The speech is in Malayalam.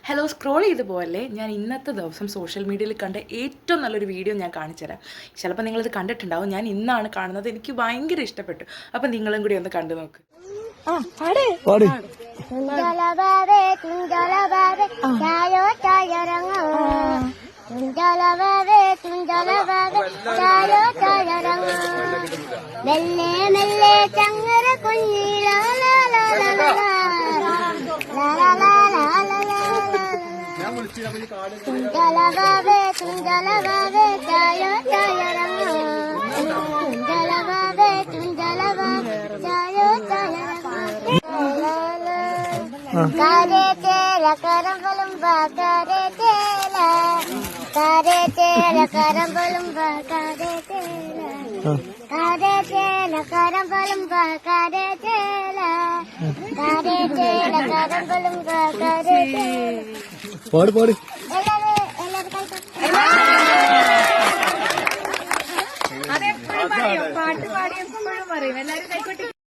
ഹലോ, സ്ക്രോൾ ചെയ്ത് പോകല്ലേ. ഞാൻ ഇന്നത്തെ ദിവസം സോഷ്യൽ മീഡിയയിൽ കണ്ട ഏറ്റവും നല്ലൊരു വീഡിയോ ഞാൻ കാണിച്ചു തരാം. ചിലപ്പോൾ നിങ്ങളിത് കണ്ടിട്ടുണ്ടാവും. ഞാൻ ഇന്നാണ് കാണുന്നത്. എനിക്ക് ഭയങ്കര ഇഷ്ടപ്പെട്ടു. അപ്പം നിങ്ങളും കൂടി ഒന്ന് കണ്ടു നോക്ക്. മെല്ലെ മെല്ലെ ചങ്ങര കുഞ്ഞിലേ തുഞ്ചലവാവേ ചായോ ചായരങ്ങോ തുഞ്ചലവാവേ ചായോ ചായരങ്ങോ കാരേ ചേല കരമ്പലും കാരേ ചേല കാരേ ചേല കരമ്പലും കാരേ ചേല കാരേ ചേല കരമ്പലും കാരേ ചേല കാരേ ചേല കരമ്പലും കാരേ ചേല പാട് പാട് പാട്ട് പാടി എപ്പോഴും പറയും എല്ലാവരും കൈക്കൊട്ടി.